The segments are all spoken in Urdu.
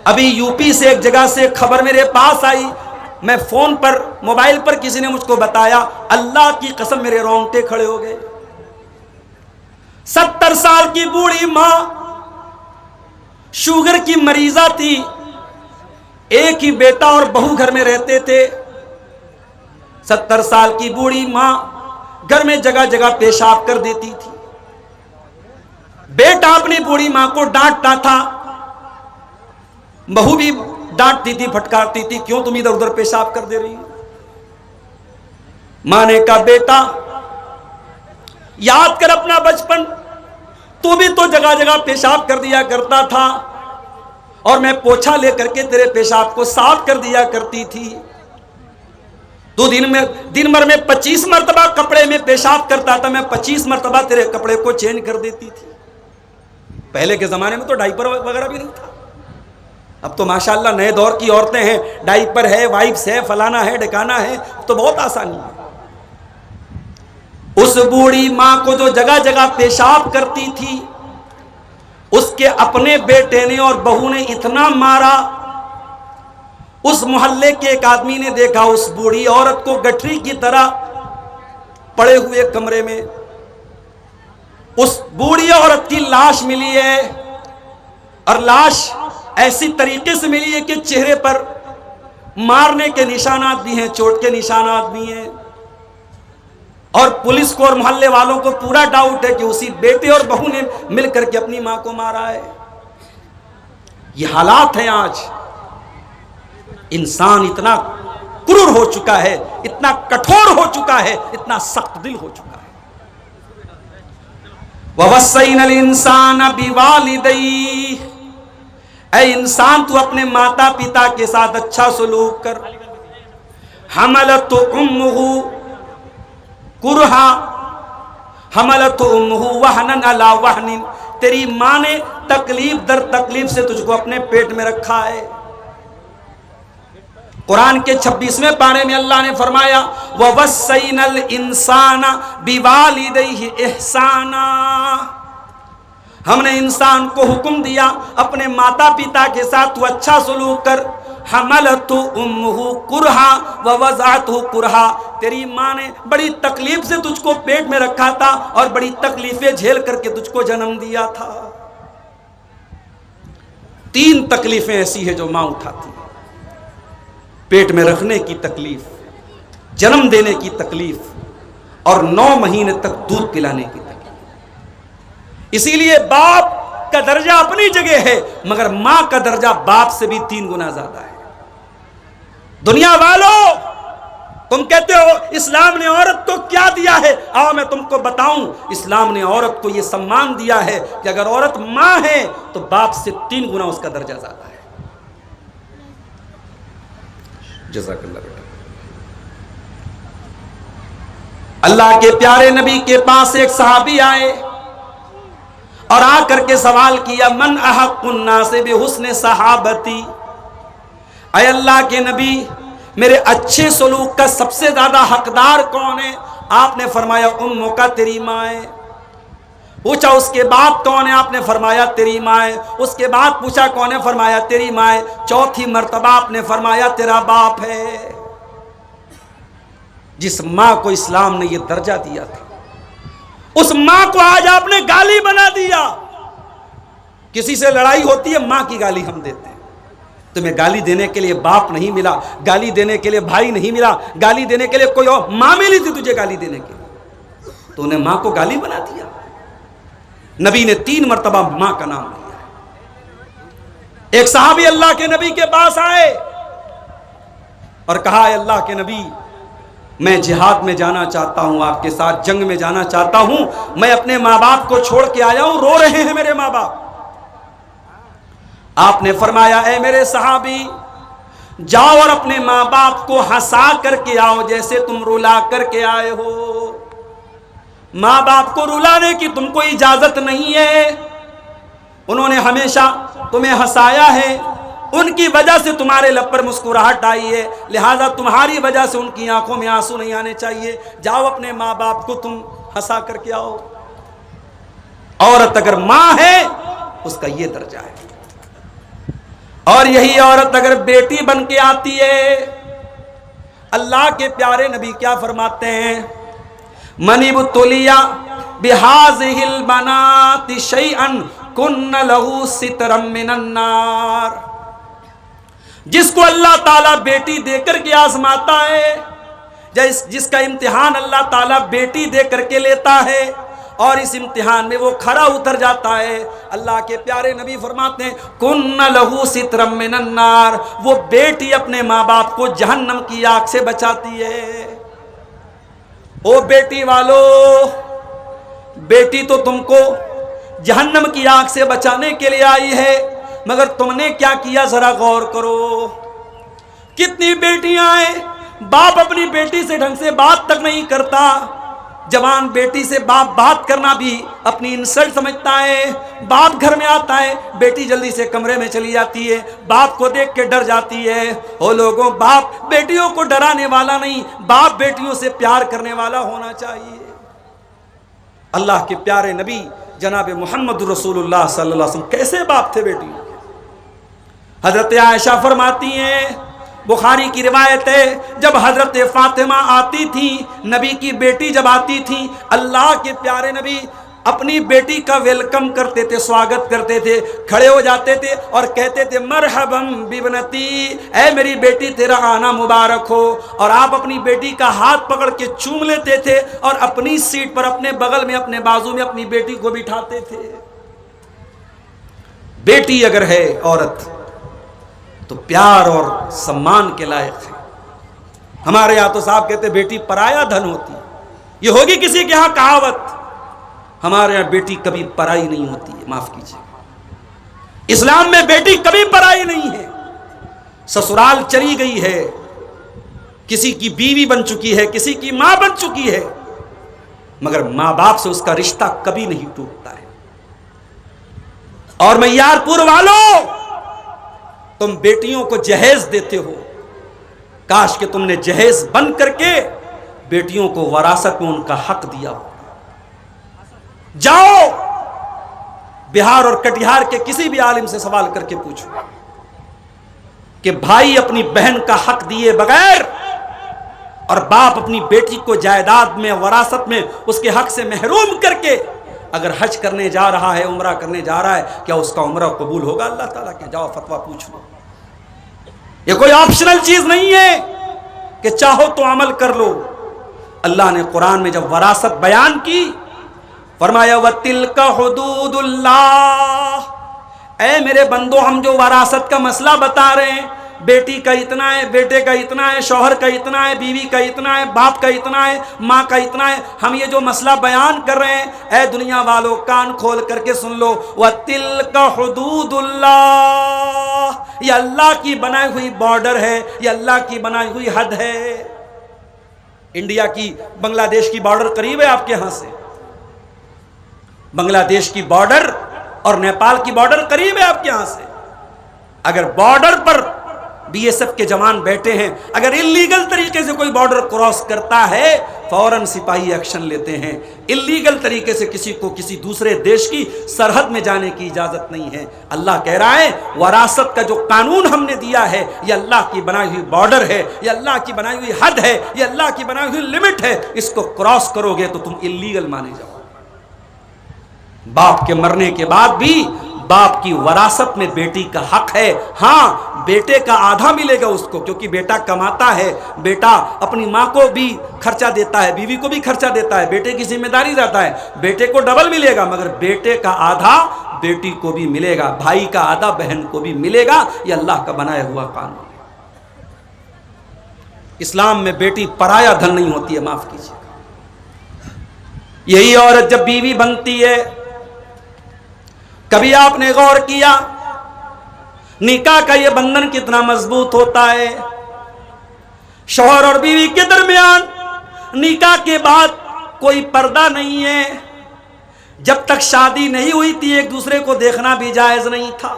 ابھی یو پی سے ایک جگہ سے خبر میرے پاس آئی، میں فون پر موبائل پر کسی نے مجھ کو بتایا، اللہ کی قسم میرے رونگٹے کھڑے ہو گئے۔ 70 سال کی بوڑھی ماں شوگر کی مریضہ تھی، ایک ہی بیٹا اور بہو گھر میں رہتے تھے۔ 70 سال کی بوڑھی ماں گھر میں جگہ جگہ پیشاب کر دیتی تھی۔ بیٹا اپنی بوڑھی ماں کو ڈانٹتا تھا، بہو بھی ڈانٹتی تھی، پھٹکارتی تھی، کیوں تم ادھر ادھر پیشاب کر دے رہی ہو؟ ماں نے کہا بیٹا یاد کر اپنا بچپن، تو بھی تو جگہ جگہ پیشاب کر دیا کرتا تھا اور میں پوچھا لے کر کے تیرے پیشاب کو صاف کر دیا کرتی تھی۔ تو دن بھر میں 25 مرتبہ کپڑے میں پیشاب کرتا تھا، میں 25 مرتبہ تیرے کپڑے کو چینج کر دیتی تھی۔ پہلے کے زمانے میں تو ڈائپر وغیرہ بھی نہیں تھا، اب تو ماشاءاللہ نئے دور کی عورتیں ہیں، ڈائپر ہے، وائپس ہے، فلانا ہے، ڈھکانا ہے، تو بہت آسانی ہے۔ اس بوڑھی ماں کو جو جگہ جگہ پیشاب کرتی تھی، اس کے اپنے بیٹے نے اور بہو نے اتنا مارا، اس محلے کے ایک آدمی نے دیکھا اس بوڑھی عورت کو گٹھری کی طرح پڑے ہوئے کمرے میں، اس بوڑھی عورت کی لاش ملی ہے، اور لاش ایسی طریقے سے ملی ہے کہ چہرے پر مارنے کے نشانات بھی ہیں، چوٹ کے نشانات بھی ہیں، اور پولیس کو اور محلے والوں کو پورا ڈاؤٹ ہے کہ اسی بیٹے اور بہو نے مل کر کے اپنی ماں کو مارا ہے۔ یہ حالات ہیں آج۔ انسان اتنا کرور ہو چکا ہے، اتنا کٹھور ہو چکا ہے، اتنا سخت دل ہو چکا ہے۔ وَوَصَّيْنَا الْإِنسَانَ بِوَالِدَيْهِ، اے انسان تو اپنے ماتا پتا کے ساتھ اچھا سلوک کر۔ حَمَلَتْهُ أُمُّهُ کرہا، حملت امہ وہنن علی وہن، تیری ماں نے تکلیف در تکلیف سے تجھ کو اپنے پیٹ میں رکھا ہے۔ قرآن کے 26ویں پارے میں اللہ نے فرمایا وَوَصَّيْنَا الْإِنسَانَ بِوَالِدَيْهِ إِحْسَانًا، ہم نے انسان کو حکم دیا اپنے ماتا پتا کے ساتھ تو اچھا سلوک کر۔ حملت امہ کرہا ووضعتہ کرہا، تیری ماں نے بڑی تکلیف سے تجھ کو پیٹ میں رکھا تھا اور بڑی تکلیفیں جھیل کر کے تجھ کو جنم دیا تھا۔ 3 تکلیفیں ایسی ہیں جو ماں اٹھاتی ہے، پیٹ میں رکھنے کی تکلیف، جنم دینے کی تکلیف، اور 9 مہینے تک دودھ پلانے کی تکلیف۔ اسی لیے باپ کا درجہ اپنی جگہ ہے، مگر ماں کا درجہ باپ سے بھی 3 گنا زیادہ ہے۔ دنیا والوں، تم کہتے ہو اسلام نے عورت کو کیا دیا ہے، آؤ میں تم کو بتاؤں، اسلام نے عورت کو یہ سمان دیا ہے کہ اگر عورت ماں ہے تو باپ سے 3 گنا اس کا درجہ زیادہ ہے۔ جزاک اللہ بیٹا۔ اللہ کے پیارے نبی کے پاس ایک صحابی آئے اور آ کر کے سوال کیا من احق الناس بحسن صحابتی، اے اللہ کے نبی میرے اچھے سلوک کا سب سے زیادہ حقدار کون ہے؟ آپ نے فرمایا اموں کا، تیری ماں ہے۔ پوچھا اس کے بعد کون ہے؟ آپ نے فرمایا تیری ماں ہے۔ اس کے بعد پوچھا کون ہے؟ فرمایا تیری ماں ہے۔ چوتھی مرتبہ آپ نے فرمایا تیرا باپ ہے۔ جس ماں کو اسلام نے یہ درجہ دیا تھا، اس ماں کو آج آپ نے گالی بنا دیا۔ کسی سے لڑائی ہوتی ہے، ماں کی گالی ہم دیتے ہیں۔ تمہیں گالی دینے کے لیے باپ نہیں ملا، گالی دینے کے لیے بھائی نہیں ملا، گالی دینے کے لیے کوئی اور ماں ملی تھی تجھے گالی دینے کے لیے، تو انہیں ماں کو گالی بنا دیا۔ نبی نے 3 مرتبہ ماں کا نام لیا۔ ایک صحابی اللہ کے نبی کے پاس آئے اور کہا اے اللہ کے نبی میں جہاد میں جانا چاہتا ہوں، آپ کے ساتھ جنگ میں جانا چاہتا ہوں، میں اپنے ماں باپ کو چھوڑ کے آیا ہوں، رو رہے ہیں میرے ماں باپ۔ آپ نے فرمایا اے میرے صحابی جاؤ اور اپنے ماں باپ کو ہنسا کر کے آؤ جیسے تم رلا کر کے آئے ہو۔ ماں باپ کو رلانے کی تم کو اجازت نہیں ہے، انہوں نے ہمیشہ تمہیں ہنسایا ہے، ان کی وجہ سے تمہارے لب پر مسکراہٹ آئی ہے، لہذا تمہاری وجہ سے ان کی آنکھوں میں آنسو نہیں آنے چاہیے۔ جاؤ اپنے ماں باپ کو تم ہنسا کر کے آؤ۔ عورت اگر ماں ہے اس کا یہ درجہ ہے۔ اور یہی عورت اگر بیٹی بن کے آتی ہے، اللہ کے پیارے نبی کیا فرماتے ہیں؟ من ابتلیا بہذہ البنات شیئا کن لہ سترا من النار، جس کو اللہ تعالیٰ بیٹی دے کر کے آزماتا ہے، جس کا امتحان اللہ تعالیٰ بیٹی دے کر کے لیتا ہے اور اس امتحان میں وہ کھرا اتر جاتا ہے، اللہ کے پیارے نبی فرماتے ہیں کن لہ سترا من النار، وہ بیٹی اپنے ماں باپ کو جہنم کی آگ سے بچاتی ہے۔ او بیٹی والو، بیٹی تو تم کو جہنم کی آگ سے بچانے کے لیے آئی ہے، مگر تم نے کیا کیا ذرا غور کرو۔ کتنی بیٹیاں ہیں، باپ اپنی بیٹی سے ڈھنگ سے بات تک نہیں کرتا، جوان بیٹی سے باپ بات کرنا بھی اپنی انسلٹ سمجھتا ہے۔ باپ گھر میں آتا ہے، بیٹی جلدی سے کمرے میں چلی جاتی ہے، باپ کو دیکھ کے ڈر جاتی ہے۔ او لوگوں، باپ بیٹیوں کو ڈرانے والا نہیں، باپ بیٹیوں سے پیار کرنے والا ہونا چاہیے۔ اللہ کے پیارے نبی جناب محمد رسول اللہ صلی اللہ علیہ وسلم کیسے باپ تھے بیٹیوں کے؟ حضرت عائشہ فرماتی ہیں، بخاری کی روایت ہے، جب حضرت فاطمہ آتی تھی، نبی کی بیٹی جب آتی تھی، اللہ کے پیارے نبی اپنی بیٹی کا ویلکم کرتے تھے، سواگت کرتے تھے، کھڑے ہو جاتے تھے اور کہتے تھے مرحبا ببنتی، اے میری بیٹی تیرا آنا مبارک ہو، اور آپ اپنی بیٹی کا ہاتھ پکڑ کے چوم لیتے تھے اور اپنی سیٹ پر اپنے بغل میں اپنے بازو میں اپنی بیٹی کو بٹھاتے تھے۔ بیٹی اگر ہے عورت تو پیار اور سمان کے لائق ہے۔ ہمارے یہاں تو صاحب کہتے بیٹی پرایا دھن ہوتی، یہ ہوگی کسی کے ہاں کہاوت، ہمارے یہاں بیٹی کبھی پرائی نہیں ہوتی ہے، معاف کیجیے، اسلام میں بیٹی کبھی پرائی نہیں ہے۔ سسرال چلی گئی ہے، کسی کی بیوی بن چکی ہے، کسی کی ماں بن چکی ہے، مگر ماں باپ سے اس کا رشتہ کبھی نہیں ٹوٹتا ہے۔ اور میار پور والوں، تم بیٹیوں کو جہیز دیتے ہو، کاش کہ تم نے جہیز بن کر کے بیٹیوں کو وراثت میں ان کا حق دیا ہو۔ جاؤ بہار اور کٹیہار کے کسی بھی عالم سے سوال کر کے پوچھو کہ بھائی اپنی بہن کا حق دیے بغیر اور باپ اپنی بیٹی کو جائیداد میں وراثت میں اس کے حق سے محروم کر کے اگر حج کرنے جا رہا ہے، عمرہ کرنے جا رہا ہے، کیا اس کا عمرہ قبول ہوگا اللہ تعالیٰ کے؟ جاؤ فتویٰ پوچھ لو۔ یہ کوئی آپشنل چیز نہیں ہے کہ چاہو تو عمل کر لو۔ اللہ نے قرآن میں جب وراثت بیان کی فرمایا وَتِلْكَ حُدُودُ اللَّهِ، اے میرے بندو، ہم جو وراثت کا مسئلہ بتا رہے ہیں، بیٹی کا اتنا ہے، بیٹے کا اتنا ہے، شوہر کا اتنا ہے، بیوی کا اتنا ہے، باپ کا اتنا ہے، ماں کا اتنا ہے، ہم یہ جو مسئلہ بیان کر رہے ہیں، اے دنیا والوں کان کھول کر کے سن لو، وَتِلْكَ حُدُودُ اللَّهِ، یہ اللہ کی بنائی ہوئی بارڈر ہے، یہ اللہ کی بنائی ہوئی حد ہے۔ انڈیا کی بنگلہ دیش کی بارڈر قریب ہے آپ کے ہاں سے، بنگلہ دیش کی بارڈر اور نیپال کی بارڈر قریب ہے آپ کے ہاں سے۔ اگر بارڈر پر بی ایس ایف کے جوان بیٹھے ہیں، اگر اللیگل طریقے سے کوئی بارڈر کراس کرتا ہے فوراً سپاہی ایکشن لیتے ہیں۔ اللیگل طریقے سے کسی کو کسی دوسرے دیش کی سرحد میں جانے کی اجازت نہیں ہے۔ اللہ کہہ رہا ہے وراثت کا جو قانون ہم نے دیا ہے یہ اللہ کی بنائی ہوئی بارڈر ہے، یہ اللہ کی بنائی ہوئی حد ہے، یہ اللہ کی بنائی ہوئی لمٹ ہے، اس کو کراس کرو گے تو تم اللیگل مانے جاؤ۔ باپ کے مرنے کے بعد بھی باپ کی وراثت میں بیٹی کا حق ہے۔ ہاں بیٹے کا آدھا ملے گا اس کو، کیونکہ بیٹا کماتا ہے، بیٹا اپنی ماں کو بھی خرچہ دیتا ہے، بیوی کو بھی خرچہ دیتا ہے، بیٹے کی ذمہ داری رہتا ہے، بیٹے کو ڈبل ملے گا، مگر بیٹے کا آدھا بیٹی کو بھی ملے گا، بھائی کا آدھا بہن کو بھی ملے گا۔ یہ اللہ کا بنایا ہوا قانون ہے۔ اسلام میں بیٹی پرایا دھن نہیں ہوتی ہے، معاف کیجیے۔ یہی عورت جب بیوی بنتی ہے، کبھی آپ نے غور کیا نکاح کا یہ بندھن کتنا مضبوط ہوتا ہے؟ شوہر اور بیوی کے درمیان نکاح کے بعد کوئی پردہ نہیں ہے۔ جب تک شادی نہیں ہوئی تھی ایک دوسرے کو دیکھنا بھی جائز نہیں تھا،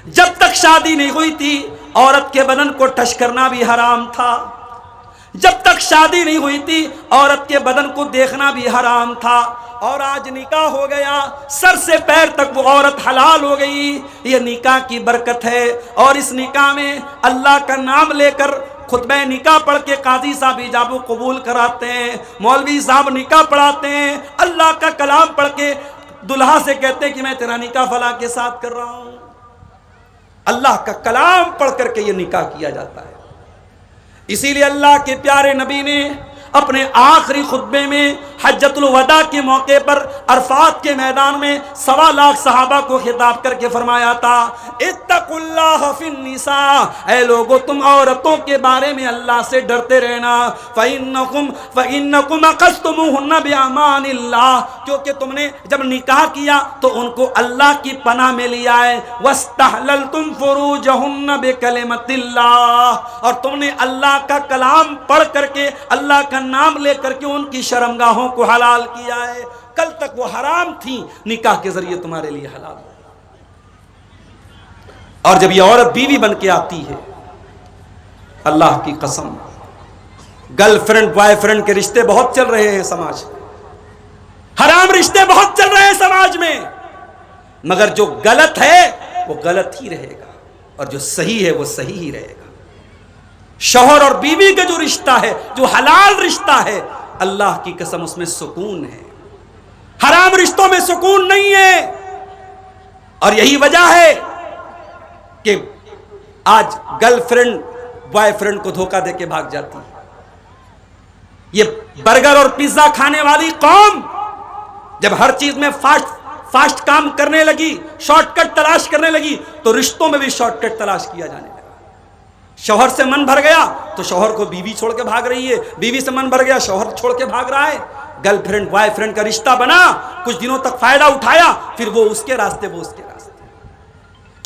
جب تک شادی نہیں ہوئی تھی عورت کے بدن کو ٹچ کرنا بھی حرام تھا، جب تک شادی نہیں ہوئی تھی عورت کے بدن کو دیکھنا بھی حرام تھا، اور آج نکاح ہو گیا، سر سے پیر تک وہ عورت حلال ہو گئی۔ یہ نکاح کی برکت ہے، اور اس نکاح میں اللہ کا نام لے کر خطبہ نکاح پڑھ کے قاضی صاحب ایجاب و قبول کراتے ہیں، مولوی صاحب نکاح پڑھاتے ہیں، اللہ کا کلام پڑھ کے دلہا سے کہتے ہیں کہ میں تیرا نکاح فلاں کے ساتھ کر رہا ہوں۔ اللہ کا کلام پڑھ کر کے یہ نکاح کیا جاتا ہے۔ اسی لیے اللہ کے پیارے نبی نے اپنے آخری خطبے میں حجۃ الوداع کے موقع پر عرفات کے میدان میں 1.25 لاکھ صحابہ کو خطاب کر کے فرمایا تھا، اتقوا اللہ فی النساء، اے لوگو تم عورتوں کے بارے میں اللہ سے ڈرتے رہنا، فإنکم اخذتموہن بأمان اللہ، کیونکہ تم نے جب نکاح کیا تو ان کو اللہ کی پناہ میں لیا ہے، واستحللتم فروجہن بکلمۃ اللہ، اور تم نے اللہ کا کلام پڑھ کر کے، اللہ کا نام لے کر کے ان کی شرمگاہوں کو حلال کیا ہے۔ کل تک وہ حرام تھیں، نکاح کے ذریعے تمہارے لیے حلال ہو۔ اور جب یہ عورت بیوی بن کے آتی ہے، اللہ کی قسم، گرل فرینڈ بوائے فرینڈ کے رشتے بہت چل رہے ہیں سماج میں، حرام رشتے بہت چل رہے ہیں سماج میں، مگر جو غلط ہے وہ غلط ہی رہے گا، اور جو صحیح ہے وہ صحیح ہی رہے گا۔ شوہر اور بیوی کا جو رشتہ ہے، جو حلال رشتہ ہے، اللہ کی قسم اس میں سکون ہے، حرام رشتوں میں سکون نہیں ہے۔ اور یہی وجہ ہے کہ آج گرل فرینڈ بوائے فرینڈ کو دھوکہ دے کے بھاگ جاتی ہے۔ یہ برگر اور پیزا کھانے والی قوم جب ہر چیز میں فاسٹ کام کرنے لگی، شارٹ کٹ تلاش کرنے لگی، تو رشتوں میں بھی شارٹ کٹ تلاش کیا جانے لگا۔ شوہر سے من بھر گیا تو شوہر کو بیوی چھوڑ کے بھاگ رہی ہے، بیوی سے من بھر گیا شوہر چھوڑ کے بھاگ رہا ہے۔ گرل فرینڈ بوائے فرینڈ کا رشتہ بنا، کچھ دنوں تک فائدہ اٹھایا، پھر وہ اس کے راستے، وہ اس کے راستے۔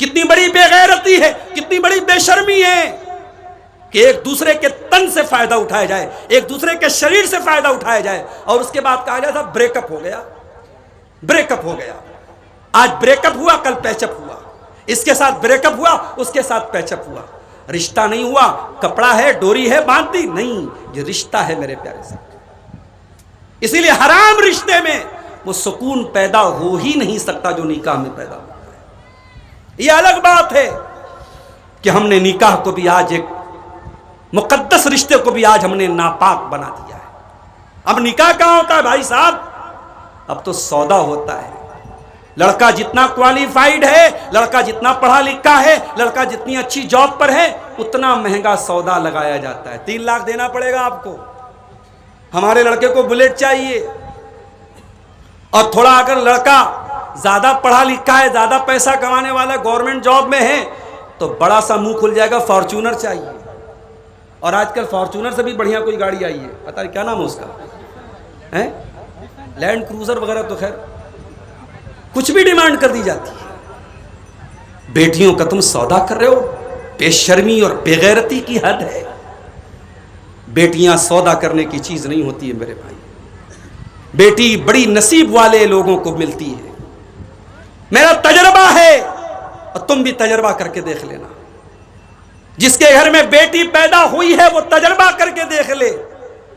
کتنی بڑی بے غیرتی ہے، کتنی بڑی بے شرمی ہے کہ ایک دوسرے کے تن سے فائدہ اٹھایا جائے، ایک دوسرے کے شریر سے فائدہ اٹھایا جائے، اور اس کے بعد کہا جائے تھا بریک اپ ہو گیا، بریک اپ ہو گیا۔ آج بریک اپ ہوا، کل پیچ اپ ہوا، اس کے ساتھ بریک اپ ہوا، اس کے ساتھ پیچ اپ ہوا۔ رشتہ نہیں ہوا، کپڑا ہے، ڈوری ہے، باندھ دی، نہیں، یہ رشتہ ہے میرے پیارے صاحب۔ اسی لیے حرام رشتے میں وہ سکون پیدا ہو ہی نہیں سکتا جو نکاح میں پیدا ہوتا ہے۔ یہ الگ بات ہے کہ ہم نے نکاح کو بھی آج ایک مقدس رشتے کو بھی آج ہم نے ناپاک بنا دیا ہے۔ اب نکاح کہاں ہوتا ہے بھائی صاحب؟ اب تو سودا ہوتا ہے۔ لڑکا جتنا کوالیفائیڈ ہے، لڑکا جتنا پڑھا لکھا ہے، لڑکا جتنی اچھی جاب پر ہے، اتنا مہنگا سودا لگایا جاتا ہے۔ 3 لاکھ دینا پڑے گا آپ کو، ہمارے لڑکے کو بلیٹ چاہیے۔ اور تھوڑا اگر لڑکا زیادہ پڑھا لکھا ہے، زیادہ پیسہ کمانے والا، گورنمنٹ جاب میں ہے، تو بڑا سا منہ کھل جائے گا، فارچونر چاہیے۔ اور آج کل فارچونر سے بھی بڑھیا کوئی گاڑی آئی ہے، پتہ نہیں کیا نام ہے اس کا، لینڈ کروزر وغیرہ، تو خیر کچھ بھی ڈیمانڈ کر دی جاتی ہے۔ بیٹیوں کا تم سودا کر رہے ہو، بے شرمی اور بے غیرتی کی حد ہے۔ بیٹیاں سودا کرنے کی چیز نہیں ہوتی ہے میرے بھائی، بیٹی بڑی نصیب والے لوگوں کو ملتی ہے۔ میرا تجربہ ہے، اور تم بھی تجربہ کر کے دیکھ لینا، جس کے گھر میں بیٹی پیدا ہوئی ہے وہ تجربہ کر کے دیکھ لے،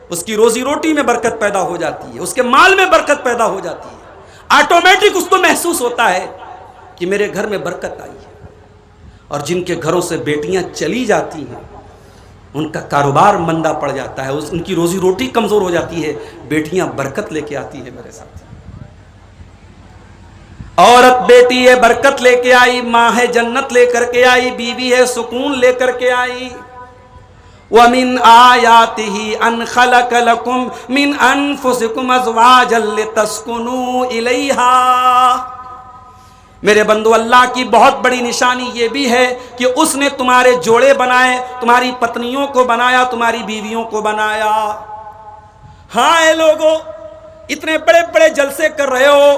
اس کی روزی روٹی میں برکت پیدا ہو جاتی ہے، اس کے مال میں برکت پیدا ہو جاتی ہے۔ آٹومیٹک اس کو محسوس ہوتا ہے کہ میرے گھر میں برکت آئی ہے۔ اور جن کے گھروں سے بیٹیاں چلی جاتی ہیں ان کا کاروبار مندہ پڑ جاتا ہے، ان کی روزی روٹی کمزور ہو جاتی ہے۔ بیٹیاں برکت لے کے آتی ہے میرے ساتھ۔ عورت بیٹی ہے، برکت لے کے آئی، ماں ہے جنت لے کر کے آئی، بیوی ہے سکون لے کر کے آئی۔ وَمِنْ آيَاتِهِ أَنْ خَلَقَ لَكُمْ مِنْ أَنفُسِكُمْ أَزْوَاجًا لِتَسْكُنُوا إِلَيْهَا۔ میرے بندو، اللہ کی بہت بڑی نشانی یہ بھی ہے کہ اس نے تمہارے جوڑے بنائے، تمہاری پتنیوں کو بنایا، تمہاری بیویوں کو بنایا۔ ہاں اے لوگو، اتنے بڑے بڑے جلسے کر رہے ہو،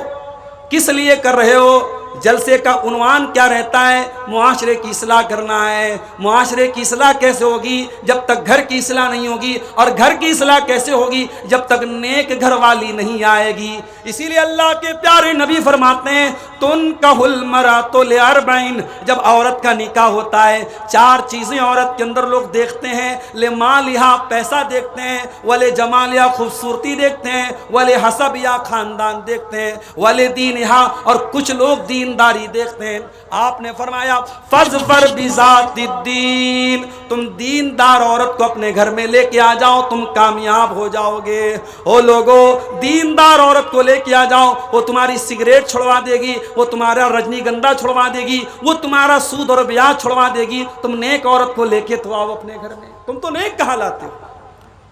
کس لیے کر رہے ہو؟ جلسے کا عنوان کیا رہتا ہے؟ معاشرے کی اصلاح کرنا ہے۔ معاشرے کی اصلاح کیسے ہوگی؟ جب تک گھر کی اصلاح نہیں ہوگی، اور گھر کی اصلاح کیسے ہوگی؟ جب تک نیک گھر والی نہیں آئے گی۔ اسی لیے اللہ کے پیارے نبی فرماتے ہیں تنکح المرأۃ لاربعین، جب عورت کا نکاح ہوتا ہے 4 چیزیں عورت کے اندر لوگ دیکھتے ہیں، لمالہا پیسہ دیکھتے ہیں، ولجمالہا خوبصورتی دیکھتے ہیں، ولحسبہا خاندان دیکھتے ہیں، ولدینہا اور کچھ لوگ دینداری دیکھتے ہیں۔ آپ نے فرمایا فاظفر بذات الدین، تم دیندار عورت کو اپنے گھر میں لے کے آ جاؤ، تم کامیاب ہو جاؤ گے۔ او لوگو، دیندار عورت کو لے کے آ جاؤ، وہ تمہاری سگریٹ چھڑوا دے گی، وہ تمہارا رجنی گندھا چھڑوا دے گی، وہ تمہارا سود اور بیاہ چھڑوا دے گی۔ تم نیک عورت کو لے کے تو آؤ اپنے گھر میں۔ تم تو نیک کہاں لاتے ہو؟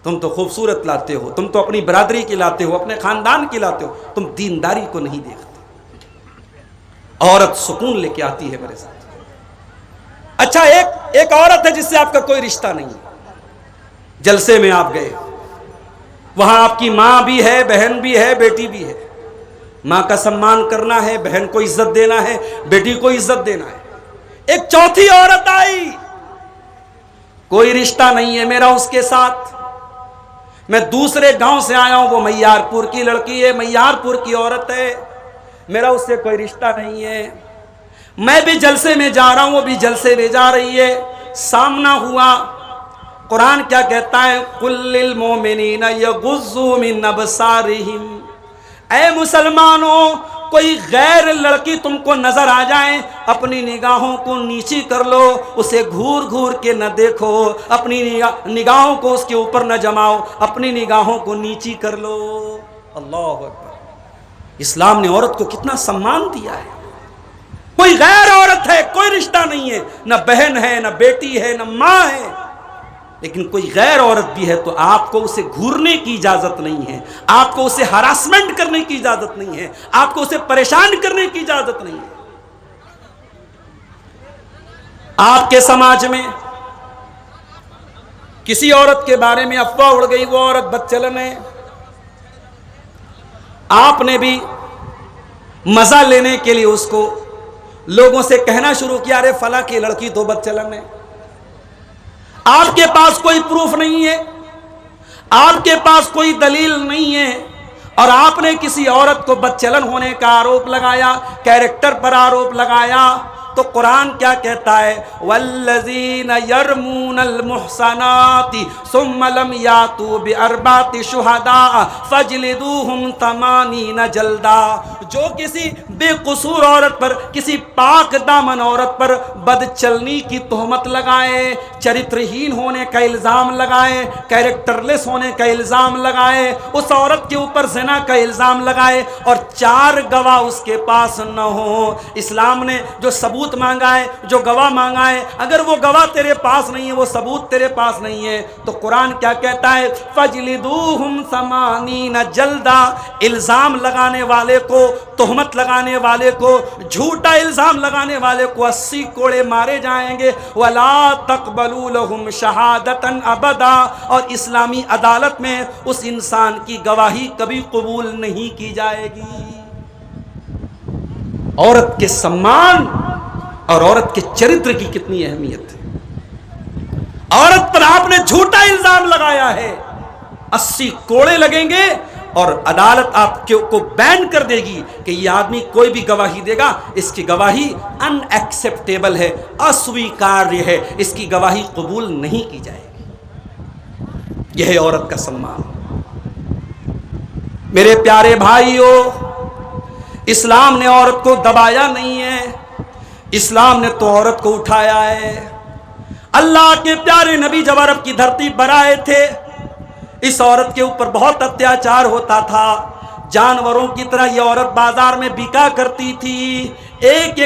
تم تو خوبصورت لاتے ہو، تم تو اپنی برادری کی لاتے ہو، اپنے خاندان کی لاتے ہو، تم دینداری کو نہیں دیکھتے۔ عورت سکون لے کے آتی ہے میرے ساتھ۔ اچھا، ایک عورت ہے جس سے آپ کا کوئی رشتہ نہیں ہے، جلسے میں آپ گئے، وہاں آپ کی ماں بھی ہے، بہن بھی ہے، بیٹی بھی ہے۔ ماں کا سمان کرنا ہے، بہن کو عزت دینا ہے، بیٹی کو عزت دینا ہے۔ ایک چوتھی عورت آئی، کوئی رشتہ نہیں ہے میرا اس کے ساتھ، میں دوسرے گاؤں سے آیا ہوں، وہ میار پور کی لڑکی ہے، میار پور کی عورت ہے، میرا اس سے کوئی رشتہ نہیں ہے۔ میں بھی جلسے میں جا رہا ہوں، وہ بھی جلسے میں جا رہی ہے، سامنا ہوا۔ قرآن کیا کہتا ہے؟ قُل لِّلْمُؤْمِنِينَ يَغُضُّوا مِنْ أَبْصَارِهِمْ، اے مسلمانوں، کوئی غیر لڑکی تم کو نظر آ جائے، اپنی نگاہوں کو نیچی کر لو، اسے گھور گھور کے نہ دیکھو، اپنی نگاہوں کو اس کے اوپر نہ جماؤ، اپنی نگاہوں کو نیچی کر لو۔ اللہ اکبر! اسلام نے عورت کو کتنا سمان دیا ہے۔ کوئی غیر عورت ہے، کوئی رشتہ نہیں ہے، نہ بہن ہے، نہ بیٹی ہے، نہ ماں ہے، لیکن کوئی غیر عورت بھی ہے تو آپ کو اسے گھورنے کی اجازت نہیں ہے، آپ کو اسے ہراسمنٹ کرنے کی اجازت نہیں ہے، آپ کو اسے پریشان کرنے کی اجازت نہیں ہے۔ آپ کے سماج میں کسی عورت کے بارے میں افواہ اڑ گئی، وہ عورت بدچلن ہے، آپ نے بھی مزہ لینے کے لیے اس کو لوگوں سے کہنا شروع کیا، ارے فلاں کی لڑکی تو بدچلن ہے۔ آپ کے پاس کوئی پروف نہیں ہے، آپ کے پاس کوئی دلیل نہیں ہے، اور آپ نے کسی عورت کو بدچلن ہونے کا آروپ لگایا، کیریکٹر پر آروپ لگایا، تو قرآن کیا کہتا ہے؟ والذین یرمون المحصنات ثم لم یاتوا باربعۃ شہداء فاجلدوہم 80 جلدہ، جو کسی بے قصور عورت پر، کسی پاک دامن عورت پر بد چلنی کی تہمت لگائے، چرترہین ہونے کا الزام لگائے، کیریکٹر لیس ہونے کا الزام لگائے، اس عورت کے اوپر زنا کا الزام لگائے، اور 4 گواہ اس کے پاس نہ ہو۔ اسلام نے جو ثبوت مانگا ہے، جو گواہ مانگا ہے، اگر وہ گواہ تیرے پاس نہیں ہے، وہ ثبوت تیرے پاس نہیں ہے، تو قرآن کیا کہتا ہے؟ فَجْلِدُوهُمْ 80 جلدہ، الزام لگانے والے کو، تہمت لگانے والے کو، جھوٹا الزام لگانے والے کو 80 کوڑے مارے جائیں گے۔ وَلَا تَقْبَلُوا لَهُمْ شَهَادَةً أَبَدًا، اور اسلامی عدالت میں اس انسان کی گواہی کبھی قبول نہیں کی جائے گی۔ عورت کے سمان اور عورت کے چرتر کی کتنی اہمیت ہے۔ عورت پر آپ نے جھوٹا الزام لگایا ہے، 80 کوڑے لگیں گے، اور عدالت آپ کو بین کر دے گی کہ یہ آدمی کوئی بھی گواہی دے گا، اس کی گواہی ان ایکسیپٹیبل ہے، اسویکاریہ ہے، اس کی گواہی قبول نہیں کی جائے گی۔ یہ ہے عورت کا سمان۔ میرے پیارے بھائیو، اسلام نے عورت کو دبایا نہیں ہے، اسلام نے تو عورت کو اٹھایا ہے۔ اللہ کے پیارے نبی جب عرب کی دھرتی پر آئے تھے، اس عورت کے اوپر بہت اتیاچار ہوتا تھا، جانوروں کی طرح یہ عورت بازار میں بکا کرتی تھی، ایک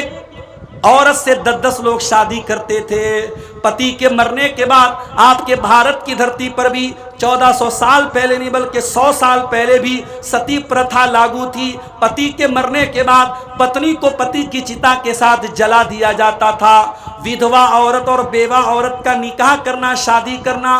عورت سے 10 لوگ شادی کرتے تھے۔ پتی کے مرنے کے بعد آپ کے بھارت کی دھرتی پر بھی 1400 سال پہلے نہیں بلکہ 100 سال پہلے بھی ستی پرتھا لاگو تھی۔ پتی کے مرنے کے بعد پتنی کو پتی کی چتا کے ساتھ جلا دیا جاتا تھا۔ ودھوا عورت اور بیوہ عورت کا نکاح کرنا، شادی کرنا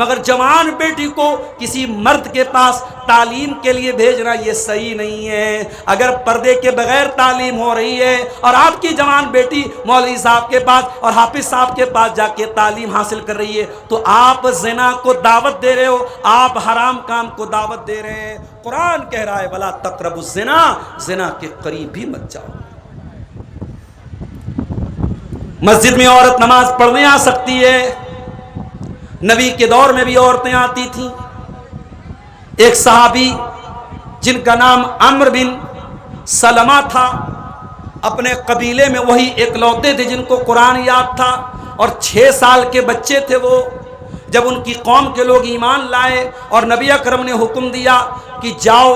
مگر جوان بیٹی کو کسی مرد کے پاس تعلیم کے لیے بھیجنا یہ صحیح نہیں ہے۔ اگر پردے کے بغیر تعلیم ہو رہی ہے اور آپ کی جوان بیٹی مولوی صاحب کے پاس اور حافظ صاحب کے پاس جا کے تعلیم حاصل کر رہی ہے تو آپ زنا کو دعوت دے رہے ہو، آپ حرام کام کو دعوت دے رہے ہیں۔ قرآن کہہ رہا ہے وَلَا تَقْرَبُوا الزِّنَا، زنا کے قریب بھی مت جاؤ۔ مسجد میں عورت نماز پڑھنے آ سکتی ہے، نبی کے دور میں بھی عورتیں آتی تھیں۔ ایک صحابی جن کا نام عمرو بن سلمہ تھا، اپنے قبیلے میں وہی اکلوتے تھے جن کو قرآن یاد تھا، اور 6 سال کے بچے تھے وہ۔ جب ان کی قوم کے لوگ ایمان لائے اور نبی اکرم نے حکم دیا کہ جاؤ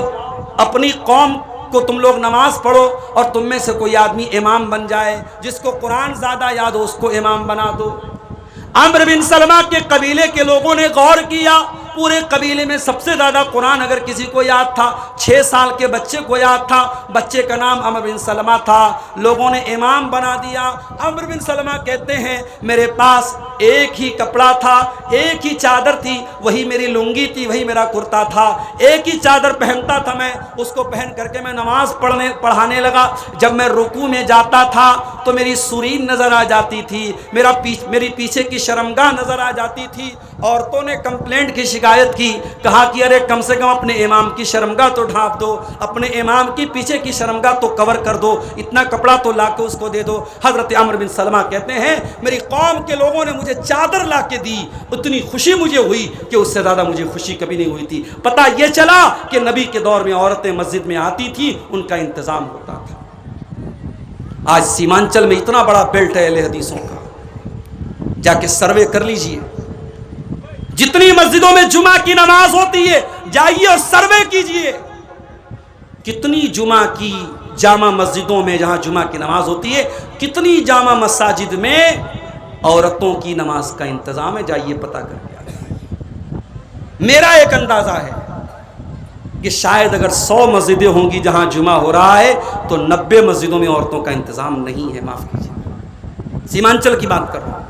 اپنی قوم کو تم لوگ نماز پڑھو اور تم میں سے کوئی آدمی امام بن جائے، جس کو قرآن زیادہ یاد ہو اس کو امام بنا دو۔ عمرو بن سلمہ کے قبیلے کے لوگوں نے غور کیا، پورے قبیلے میں سب سے زیادہ قرآن اگر کسی کو یاد تھا 6 سال کے بچے کو یاد تھا، بچے کا نام عمرو بن سلمہ تھا، لوگوں نے امام بنا دیا۔ عمرو بن سلمہ کہتے ہیں میرے پاس ایک ہی کپڑا تھا، ایک ہی چادر تھی، وہی میری لنگی تھی، وہی میرا کرتا تھا، ایک ہی چادر پہنتا تھا میں، اس کو پہن کر کے میں نماز پڑھانے لگا۔ جب میں رکوع میں جاتا تھا تو میری سرین نظر آ جاتی تھی، میری پیچھے کی شرمگاہ نظر آ جاتی تھی۔ عورتوں نے کمپلینٹ کی، شکایت کی، کہا کہ ارے کم سے کم اپنے امام کی شرمگاہ تو ڈھانپ دو، اپنے امام کی پیچھے کی شرمگاہ تو کور کر دو، اتنا کپڑا تو لا کے اس کو دے دو۔ حضرت عمرو بن سلمہ کہتے ہیں میری قوم کے لوگوں نے مجھے چادر لا کے دی، اتنی خوشی مجھے ہوئی کہ اس سے زیادہ مجھے خوشی کبھی نہیں ہوئی تھی۔ پتہ یہ چلا کہ نبی کے دور میں عورتیں مسجد میں آتی تھیں، ان کا انتظام ہوتا تھا۔ آج سیمانچل میں اتنا بڑا بیلٹ ہے اہل حدیثوں کا، جا کے سروے کر لیجئے، جتنی مسجدوں میں جمعہ کی نماز ہوتی ہے جائیے اور سروے کیجئے، کتنی جمعہ کی جامع مسجدوں میں جہاں جمعہ کی نماز ہوتی ہے، کتنی جامع مساجد میں عورتوں کی نماز کا انتظام ہے، جائیے پتہ کر کے آئیے۔ میرا ایک اندازہ ہے کہ شاید اگر 100 مسجدیں ہوں گی جہاں جمعہ ہو رہا ہے تو 90 مسجدوں میں عورتوں کا انتظام نہیں ہے، معاف کیجیے، سیمانچل کی بات کر رہا ہوں۔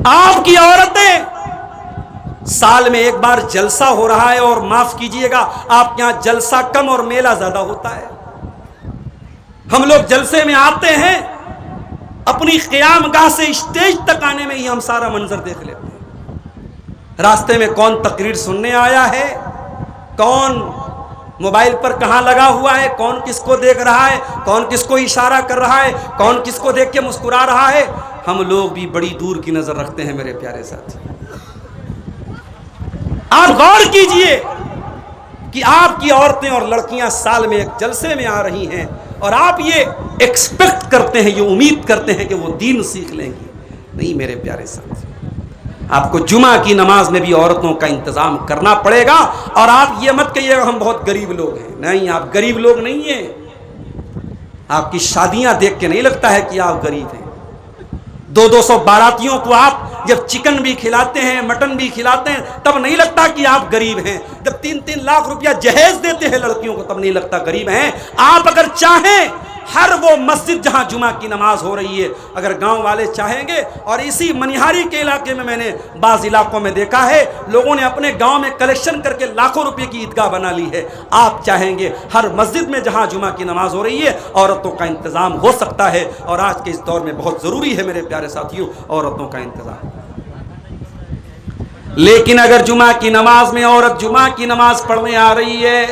آپ کی عورتیں سال میں ایک بار جلسہ ہو رہا ہے، اور معاف کیجئے گا آپ کے یہاں جلسہ کم اور میلہ زیادہ ہوتا ہے۔ ہم لوگ جلسے میں آتے ہیں، اپنی قیام گاہ سے اسٹیج تک آنے میں ہی ہم سارا منظر دیکھ لیتے ہیں۔ راستے میں کون تقریر سننے آیا ہے، کون موبائل پر کہاں لگا ہوا ہے، کون کس کو دیکھ رہا ہے، کون کس کو اشارہ کر رہا ہے، کون کس کو دیکھ کے مسکرا رہا ہے، ہم لوگ بھی بڑی دور کی نظر رکھتے ہیں میرے پیارے ساتھی۔ آپ غور کیجئے کہ آپ کی عورتیں اور لڑکیاں سال میں ایک جلسے میں آ رہی ہیں، اور آپ یہ ایکسپیکٹ کرتے ہیں، یہ امید کرتے ہیں کہ وہ دین سیکھ لیں گی۔ نہیں میرے پیارے ساتھی، آپ کو جمعہ کی نماز میں بھی عورتوں کا انتظام کرنا پڑے گا۔ اور آپ یہ مت کہیے ہم بہت غریب لوگ ہیں، نہیں، آپ غریب لوگ نہیں ہیں۔ آپ کی شادیاں دیکھ کے نہیں لگتا ہے کہ آپ غریب ہیں۔ 200 باراتیوں کو آپ جب چکن بھی کھلاتے ہیں، مٹن بھی کھلاتے ہیں، تب نہیں لگتا کہ آپ غریب ہیں۔ جب 3-3 لاکھ روپیہ جہیز دیتے ہیں لڑکیوں کو، تب نہیں لگتا غریب ہیں۔ آپ اگر چاہیں ہر وہ مسجد جہاں جمعہ کی نماز ہو رہی ہے، اگر گاؤں والے چاہیں گے، اور اسی منیہاری کے علاقے میں نے بعض علاقوں میں دیکھا ہے لوگوں نے اپنے گاؤں میں کلیکشن کر کے لاکھوں روپے کی عیدگاہ بنا لی ہے، آپ چاہیں گے ہر مسجد میں جہاں جمعہ کی نماز ہو رہی ہے عورتوں کا انتظام ہو سکتا ہے۔ اور آج کے اس دور میں بہت ضروری ہے میرے پیارے ساتھیوں عورتوں کا انتظام۔ لیکن اگر جمعہ کی نماز میں عورت جمعہ کی نماز پڑھنے آ رہی ہے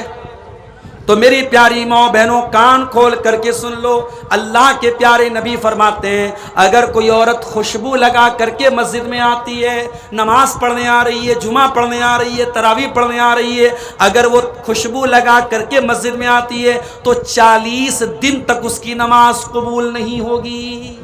تو میری پیاری ماں بہنوں کان کھول کر کے سن لو، اللہ کے پیارے نبی فرماتے ہیں اگر کوئی عورت خوشبو لگا کر کے مسجد میں آتی ہے، نماز پڑھنے آ رہی ہے، جمعہ پڑھنے آ رہی ہے، تراویح پڑھنے آ رہی ہے، اگر وہ خوشبو لگا کر کے مسجد میں آتی ہے تو 40 دن تک اس کی نماز قبول نہیں ہوگی۔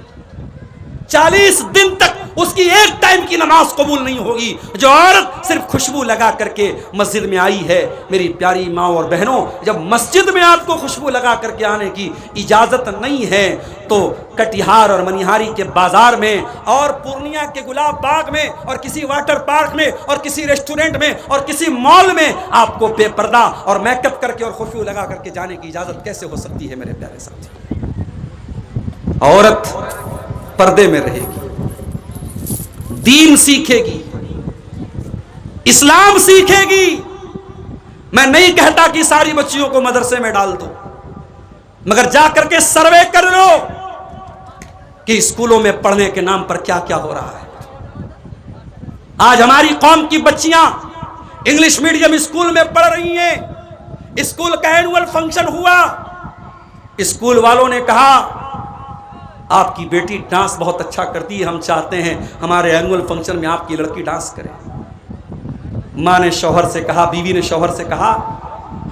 40 دن تک اس کی ایک ٹائم کی نماز قبول نہیں ہوگی۔ جو عورت صرف خوشبو لگا کر کے مسجد میں آئی ہے، میری پیاری ماں اور بہنوں، جب مسجد میں آپ کو خوشبو لگا کر کے آنے کی اجازت نہیں ہے تو کٹیہار اور منیہاری کے بازار میں اور پورنیہ کے گلاب باغ میں اور کسی واٹر پارک میں اور کسی ریسٹورنٹ میں اور کسی مال میں آپ کو بے پردہ اور میک اپ کر کے اور خوشبو لگا کر کے جانے کی اجازت کیسے ہو سکتی ہے میرے پیارے ساتھی؟ عورت پردے میں رہے گی، دین سیکھے گی، اسلام سیکھے گی۔ میں نہیں کہتا کہ ساری بچیوں کو مدرسے میں ڈال دو، مگر جا کر کے سروے کر لو کہ اسکولوں میں پڑھنے کے نام پر کیا کیا ہو رہا ہے۔ آج ہماری قوم کی بچیاں انگلش میڈیم اسکول میں پڑھ رہی ہیں۔ اسکول کا اینول فنکشن ہوا، اسکول والوں نے کہا آپ کی بیٹی ڈانس بہت اچھا کرتی ہے، ہم چاہتے ہیں ہمارے اینول فنکشن میں آپ کی لڑکی ڈانس کرے۔ ماں نے شوہر سے کہا، بیوی نے شوہر سے کہا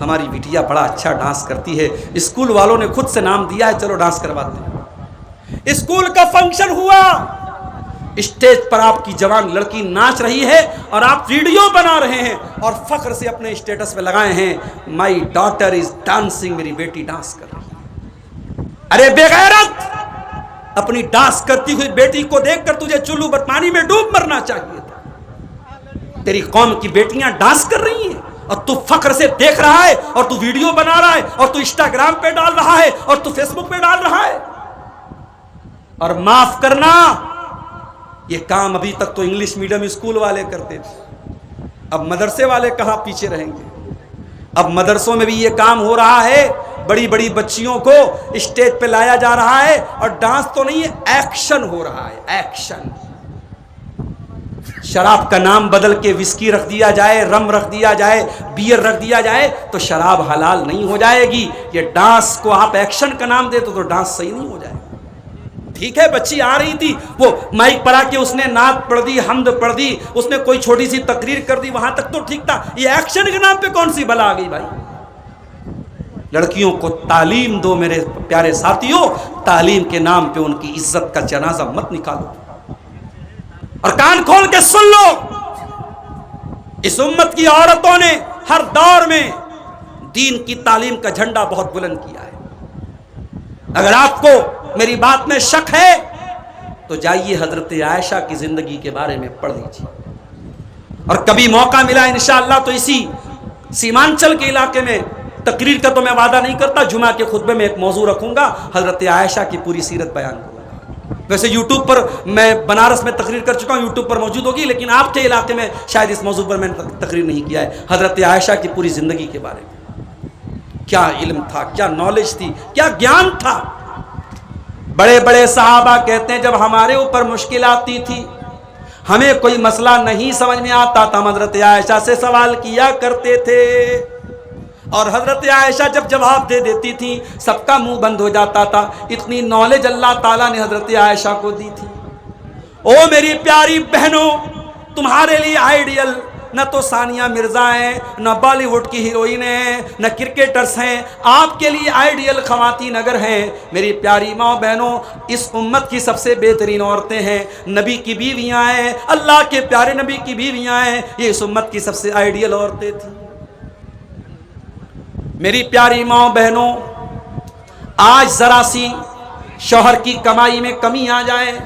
ہماری بیٹیا بڑا اچھا ڈانس کرتی ہے، اسکول والوں نے خود سے نام دیا ہے، چلو ڈانس کرواتے ہیں۔ اسکول کا فنکشن ہوا، اسٹیج پر آپ کی جوان لڑکی ناچ رہی ہے اور آپ ویڈیو بنا رہے ہیں اور فخر سے اپنے اسٹیٹس پہ لگائے ہیں مائی ڈاٹر از ڈانسنگ، میری بیٹی ڈانس کر رہی ہے۔ ارے بے غیرت، اپنی ڈانس کرتی ہوئی بیٹی کو دیکھ کر تجھے چلو بتمانی میں ڈوب مرنا چاہیے تھا۔ تیری قوم کی بیٹیاں ڈانس کر رہی ہیں اور تو فخر سے دیکھ رہا ہے اور تو ویڈیو بنا رہا ہے اور تو انسٹاگرام پہ ڈال رہا ہے اور تو فیس بک پہ ڈال رہا ہے۔ اور معاف کرنا، یہ کام ابھی تک تو انگلش میڈیم اسکول والے کرتے تھے، اب مدرسے والے کہاں پیچھے رہیں گے؟ اب مدرسوں میں بھی یہ کام ہو رہا ہے، بڑی بڑی بچیوں کو اسٹیج پہ لایا جا رہا ہے اور ڈانس تو نہیں ہے، ایکشن ہو رہا ہے، ایکشن۔ شراب کا نام بدل کے وسکی رکھ دیا جائے، رم رکھ دیا جائے، بیئر رکھ دیا جائے تو شراب حلال نہیں ہو جائے گی۔ یہ ڈانس کو آپ ایکشن کا نام دیتے تو ڈانس صحیح نہیں ہو جائے گا۔ ٹھیک ہے، بچی آ رہی تھی، وہ مائک پر آ کے اس نے نعت پڑھ دی، حمد پڑھ دی، اس نے کوئی چھوٹی سی تقریر کر دی، وہاں تک تو ٹھیک تھا۔ یہ ایکشن کے نام پہ کون سی بلا آ گئی بھائی؟ لڑکیوں کو تعلیم دو میرے پیارے ساتھیوں، تعلیم کے نام پہ ان کی عزت کا جنازہ مت نکالو۔ اور کان کھول کے سن لو، اس امت کی عورتوں نے ہر دور میں دین کی تعلیم کا جھنڈا بہت بلند کیا ہے۔ اگر آپ کو میری بات میں شک ہے تو جائیے حضرت عائشہ کی زندگی کے بارے میں پڑھ لیجیے، اور کبھی موقع ملا انشاءاللہ تو اسی سیمانچل کے علاقے میں، تقریر کا تو میں وعدہ نہیں کرتا، جمعہ کے خطبے میں ایک موضوع رکھوں گا، حضرت عائشہ کی پوری سیرت بیان کروں گا۔ ویسے یوٹیوب پر میں بنارس میں تقریر کر چکا ہوں، یوٹیوب پر موجود ہوگی، لیکن آپ کے علاقے میں شاید اس موضوع پر میں نے تقریر نہیں کیا ہے۔ حضرت عائشہ کی پوری زندگی کے بارے میں کیا علم تھا، کیا نالج تھی، کیا گیان تھا۔ بڑے بڑے صحابہ کہتے ہیں جب ہمارے اوپر مشکل آتی تھی، ہمیں کوئی مسئلہ نہیں سمجھ میں آتا تھا، حضرت عائشہ سے سوال کیا کرتے تھے، اور حضرت عائشہ جب جواب دے دیتی تھی سب کا منہ بند ہو جاتا تھا۔ اتنی نالج اللہ تعالیٰ نے حضرت عائشہ کو دی تھی۔ او میری پیاری بہنوں، تمہارے لیے آئیڈیل نہ تو ثانیہ مرزا ہیں، نہ بالی ووڈ کی ہیروئن ہیں، نہ کرکٹرز ہیں، آپ کے لیے آئیڈیل خواتین اگر ہیں میری پیاری ماں بہنوں، اس امت کی سب سے بہترین عورتیں ہیں، نبی کی بیویاں ہیں، اللہ کے پیارے نبی کی بیویاں ہیں، یہ اس امت کی سب سے آئیڈیل عورتیں تھیں۔ میری پیاری ماں بہنوں، آج ذرا سی شوہر کی کمائی میں کمی آ جائے،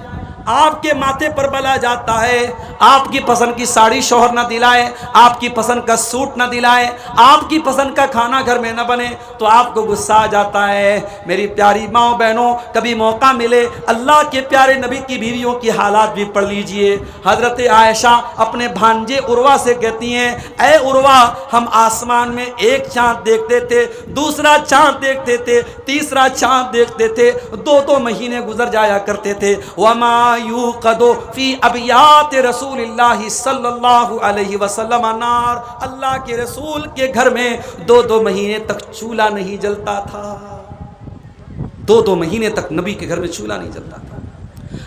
آپ کے ماتھے پر بلا جاتا ہے، آپ کی پسند کی ساڑی شوہر نہ دلائے، آپ کی پسند کا سوٹ نہ دلائے، آپ کی پسند کا کھانا گھر میں نہ بنے تو آپ کو غصہ آ جاتا ہے۔ میری پیاری ماں بہنوں، کبھی موقع ملے اللہ کے پیارے نبی کی بیویوں کی حالات بھی پڑھ لیجئے۔ حضرت عائشہ اپنے بھانجے عروہ سے کہتی ہیں، اے عروہ، ہم آسمان میں ایک چاند دیکھتے تھے، دوسرا چاند دیکھتے تھے، تیسرا چاند دیکھتے تھے، 2 مہینے گزر جایا کرتے تھے۔ وما یوقد فی ابیات رسول اللہ صلی اللہ علیہ وسلم نار، اللہ کے رسول کے گھر میں 2 مہینے تک چولہا نہیں جلتا تھا، 2 مہینے تک نبی کے گھر میں چولہا نہیں جلتا تھا۔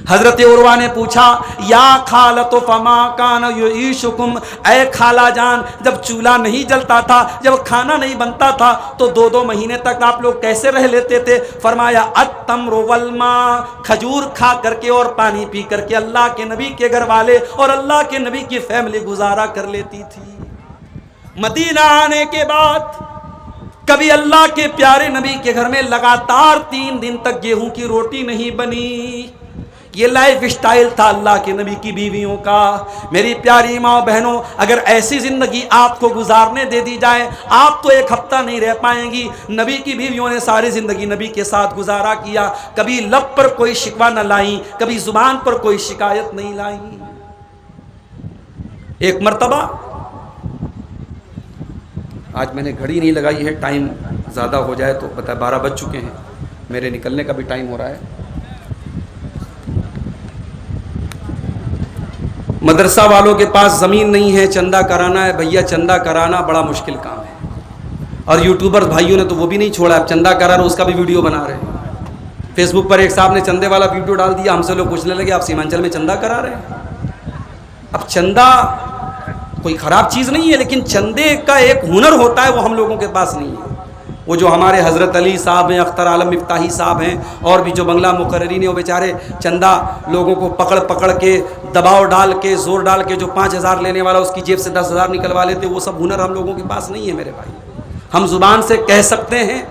حضرت عروہ نے پوچھا، یا خالۃ فما کان یعیشکم، اے خالہ جان، جب چولہا نہیں جلتا تھا، جب کھانا نہیں بنتا تھا تو 2 مہینے تک آپ لوگ کیسے رہ لیتے تھے؟ فرمایا التمر والماء، کھجور کھا کر کے اور پانی پی کر کے اللہ کے نبی کے گھر والے اور اللہ کے نبی کی فیملی گزارا کر لیتی تھی۔ مدینہ آنے کے بعد کبھی اللہ کے پیارے نبی کے گھر میں لگاتار 3 دن تک گیہوں کی روٹی نہیں بنی۔ یہ لائف سٹائل تھا اللہ کے نبی کی بیویوں کا۔ میری پیاری ماں بہنوں، اگر ایسی زندگی آپ کو گزارنے دے دی جائے، آپ تو 1 ہفتہ نہیں رہ پائیں گی۔ نبی کی بیویوں نے ساری زندگی نبی کے ساتھ گزارا کیا، کبھی لب پر کوئی شکوہ نہ لائیں، کبھی زبان پر کوئی شکایت نہیں لائیں۔ ایک مرتبہ، آج میں نے گھڑی نہیں لگائی ہے، ٹائم زیادہ ہو جائے تو پتہ 12 بج چکے ہیں، میرے نکلنے کا بھی ٹائم ہو رہا ہے۔ مدرسہ والوں کے پاس زمین نہیں ہے، چندہ کرانا ہے، بھیا چندہ کرانا بڑا مشکل کام ہے، اور یوٹیوبر بھائیوں نے تو وہ بھی نہیں چھوڑا، اب چندہ کرا رہے اس کا بھی ویڈیو بنا رہے ہیں۔ فیس بک پر ایک صاحب نے چندے والا ویڈیو ڈال دیا، ہم سے لوگ پوچھنے لگے آپ سیمانچل میں چندہ کرا رہے ہیں۔ اب چندہ کوئی خراب چیز نہیں ہے، لیکن چندے کا ایک ہنر ہوتا ہے، وہ ہم لوگوں کے پاس نہیں ہے۔ وہ جو ہمارے حضرت علی صاحب ہیں، اختر عالم مفتاحی صاحب ہیں، اور بھی جو بنگلہ مقررین ہیں، وہ بیچارے چندہ لوگوں کو پکڑ کے دباؤ ڈال کے زور ڈال کے جو 5000 لینے والا اس کی جیب سے 10,000 نکلوا لیتے، وہ سب ہنر ہم لوگوں کے پاس نہیں ہے میرے بھائی۔ ہم زبان سے کہہ سکتے ہیں،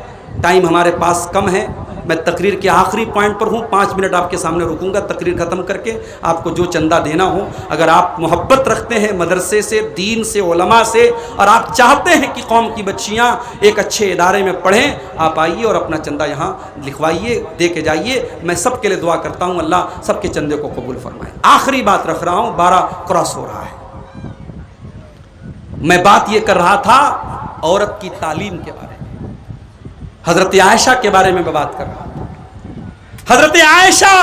ٹائم ہمارے پاس کم ہے۔ میں تقریر کے آخری پوائنٹ پر ہوں، 5 منٹ آپ کے سامنے رکوں گا تقریر ختم کر کے۔ آپ کو جو چندہ دینا ہو، اگر آپ محبت رکھتے ہیں مدرسے سے، دین سے، علماء سے، اور آپ چاہتے ہیں کہ قوم کی بچیاں ایک اچھے ادارے میں پڑھیں، آپ آئیے اور اپنا چندہ یہاں لکھوائیے، دے کے جائیے۔ میں سب کے لیے دعا کرتا ہوں، اللہ سب کے چندے کو قبول فرمائے۔ آخری بات رکھ رہا ہوں، 12 کراس ہو رہا ہے۔ میں بات یہ کر رہا تھا عورت کی تعلیم کے بارے میں، حضرت عائشہ کے بارے میں بات کر رہا ہوں۔ حضرت عائشہ،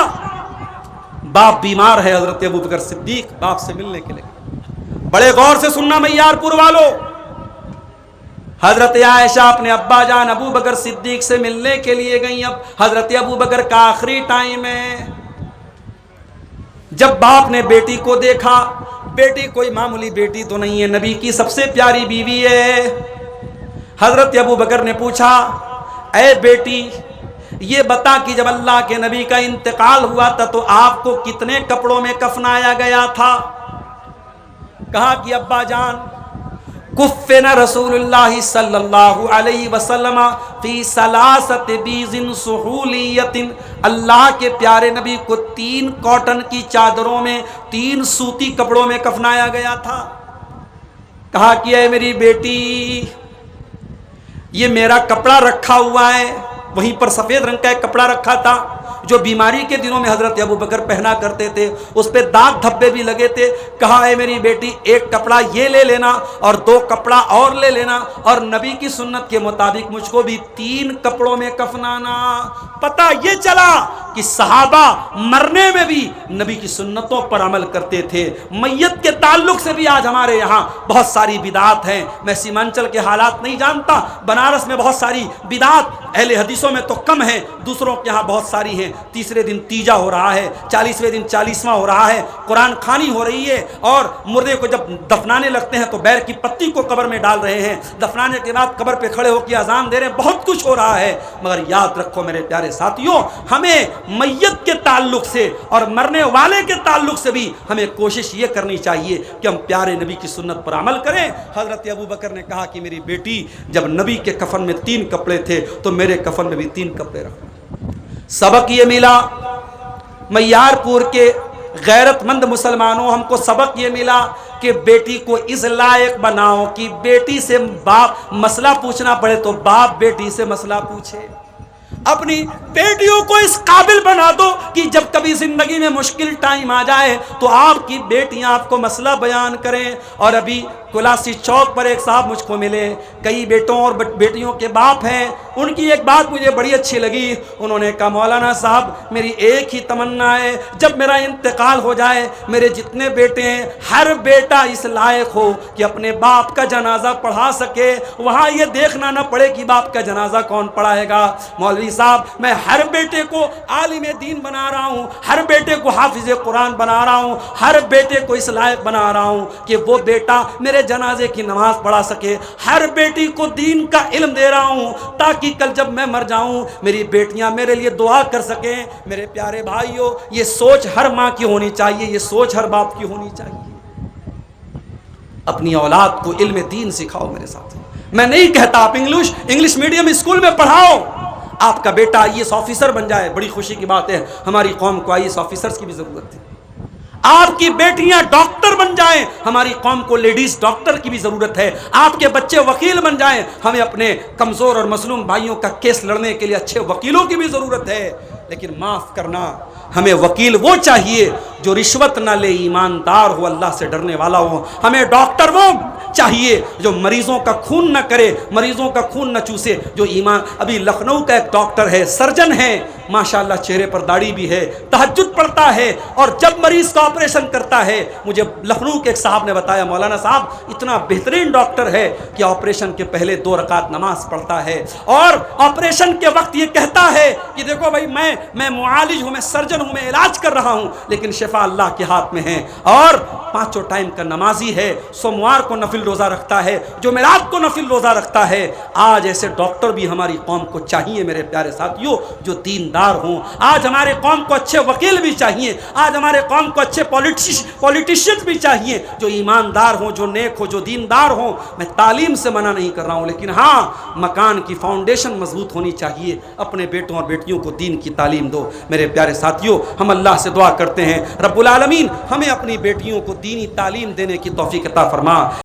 باپ بیمار ہے، حضرت ابو بکر صدیق باپ سے ملنے کے لیے، بڑے غور سے سننا میار پور والوں، حضرت عائشہ اپنے ابا جان ابو بکر صدیق سے ملنے کے لیے گئیں۔ اب حضرت ابو بکر کا آخری ٹائم ہے۔ جب باپ نے بیٹی کو دیکھا، بیٹی کوئی معمولی بیٹی تو نہیں ہے، نبی کی سب سے پیاری بیوی ہے۔ حضرت ابو بکر نے پوچھا، اے بیٹی یہ بتا کہ جب اللہ کے نبی کا انتقال ہوا تھا تو آپ کو کتنے کپڑوں میں کفنایا گیا تھا؟ کہا کہ ابا جان، کفن رسول اللہ صلی اللہ علیہ وسلم فی ثلاثت بیض سحولیت، اللہ کے پیارے نبی کو 3 کاٹن کی چادروں میں، 3 سوتی کپڑوں میں کفنایا گیا تھا۔ کہا کہ اے میری بیٹی، یہ میرا کپڑا رکھا ہوا ہے، وہیں پر سفید رنگ کا ایک کپڑا رکھا تھا جو بیماری کے دنوں میں حضرت ابو بکر پہنا کرتے تھے، اس پہ داغ دھبے بھی لگے تھے۔ کہا اے میری بیٹی، ایک کپڑا یہ لے لینا اور 2 کپڑا اور لے لینا، اور نبی کی سنت کے مطابق مجھ کو بھی 3 کپڑوں میں کفنانا۔ پتہ یہ چلا کہ صحابہ مرنے میں بھی نبی کی سنتوں پر عمل کرتے تھے۔ میت کے تعلق سے بھی آج ہمارے یہاں بہت ساری بدعات ہیں۔ میں سیمانچل کے حالات نہیں جانتا، بنارس میں بہت ساری بدعات اہل حدیثوں میں تو کم ہیں، دوسروں کے یہاں بہت ساری ہیں۔ تیسرے دن تیجا ہو رہا ہے، 40ویں دن 40واں ہو رہا ہے، قرآن خوانی ہو رہی ہے، اور مردے کو جب دفنانے لگتے ہیں تو بیر کی پتی کو قبر میں ڈال رہے ہیں، دفنانے کے بعد قبر پہ کھڑے ہو کے اذان دے رہے ہیں، بہت کچھ ہو رہا ہے۔ مگر یاد رکھو میرے پیارے ساتھیوں، ہمیں میت کے تعلق سے اور مرنے والے کے تعلق سے بھی ہمیں کوشش یہ کرنی چاہیے کہ ہم پیارے نبی کی سنت پر عمل کریں۔ حضرت ابو بکر نے کہا کہ میری بیٹی، جب نبی کے کفن میں 3 کپڑے تھے تو میرے کفن میں بھی 3 کپڑے رکھنا۔ سبق یہ ملا میار پور کے غیرت مند مسلمانوں، ہم کو سبق یہ ملا کہ بیٹی کو اس لائق بناؤ کہ بیٹی سے باپ مسئلہ پوچھنا پڑے تو باپ بیٹی سے مسئلہ پوچھے۔ اپنی بیٹیوں کو اس قابل بنا دو کہ جب کبھی زندگی میں مشکل ٹائم آ جائے تو آپ کی بیٹیاں آپ کو مسئلہ بیان کریں۔ اور ابھی کلاسی چوک پر ایک صاحب مجھ کو ملے، کئی بیٹوں اور بیٹیوں کے باپ ہیں، ان کی ایک بات مجھے بڑی اچھی لگی۔ انہوں نے کہا مولانا صاحب، میری ایک ہی تمنا ہے، جب میرا انتقال ہو جائے میرے جتنے بیٹے ہیں ہر بیٹا اس لائق ہو کہ اپنے باپ کا جنازہ پڑھا سکے، وہاں یہ دیکھنا نہ پڑے کہ باپ کا جنازہ کون پڑھائے گا۔ مولوی صاحب، میں ہر بیٹے کو عالم دین بنا رہا ہوں، ہر بیٹے کو حافظ قرآن بنا رہا ہوں، ہر بیٹے کو اس لائق بنا رہا ہوں کہ وہ بیٹا میرے جنازے کی نماز پڑھا سکے، ہر بیٹی کو دین کا علم دے رہا ہوں تاکہ کل جب میں مر جاؤں میری بیٹیاں میرے لیے دعا کر سکیں۔ میرے پیارے بھائیوں، یہ سوچ ہر ماں کی ہونی چاہیے، یہ سوچ ہر باپ کی ہونی چاہیے۔ اپنی اولاد کو علم دین سکھاؤ میرے ساتھ۔ میں نہیں کہتا آپ انگلش میڈیم اسکول میں پڑھاؤ، آپ کا بیٹا IAS آفیسر بن جائے، بڑی خوشی کی بات ہے، ہماری قوم کو IAS آفیسرز کی بھی ضرورت ہے۔ آپ کی بیٹیاں ڈاکٹر بن جائیں، ہماری قوم کو لیڈیز ڈاکٹر کی بھی ضرورت ہے۔ آپ کے بچے وکیل بن جائیں، ہمیں اپنے کمزور اور مظلوم بھائیوں کا کیس لڑنے کے لیے اچھے وکیلوں کی بھی ضرورت ہے۔ لیکن معاف کرنا، ہمیں وکیل وہ چاہیے جو رشوت نہ لے، ایماندار ہو، اللہ سے ڈرنے والا ہو۔ ہمیں ڈاکٹر وہ چاہیے جو مریضوں کا خون نہ کرے، مریضوں کا خون نہ چوسے، جو ایمان۔ ابھی لکھنؤ کا ایک ڈاکٹر ہے، سرجن ہے، ماشاءاللہ چہرے پر داڑھی بھی ہے، تہجد پڑھتا ہے، اور جب مریض کا آپریشن کرتا ہے، مجھے لکھنؤ کے ایک صاحب نے بتایا، مولانا صاحب اتنا بہترین ڈاکٹر ہے کہ آپریشن کے پہلے 2 رکعت نماز پڑھتا ہے، اور آپریشن کے وقت یہ کہتا ہے کہ دیکھو بھائی میں معالج ہوں، میں سرجن ہوں، میں علاج کر رہا ہوں، لیکن شفا اللہ کے ہاتھ میں ہے، اور 5 ٹائم کا نمازی ہے، سوموار کو نفل روزہ رکھتا ہے، جمعرات کو نفل روزہ رکھتا ہے۔ آج ایسے ڈاکٹر بھی ہماری قوم کو چاہیے میرے پیارے ساتھیوں، جو دیندار ہوں۔ آج ہمارے قوم کو اچھے وکیل بھی چاہیے، آج ہمارے قوم کو اچھے پولیٹیشینز بھی چاہیے، جو ایماندار ہوں، جو نیک ہو، جو دیندار ہوں۔ میں تعلیم سے منع نہیں کر رہا ہوں، لیکن ہاں مکان کی فاؤنڈیشن مضبوط ہونی چاہیے۔ اپنے بیٹوں اور بیٹیوں کو دین کی تعلیم دو۔ میرے پیارے ساتھیوں، ہم اللہ سے دعا کرتے ہیں رب العالمین ہمیں اپنی بیٹیوں کو دینی تعلیم دینے کی توفیق عطا فرما۔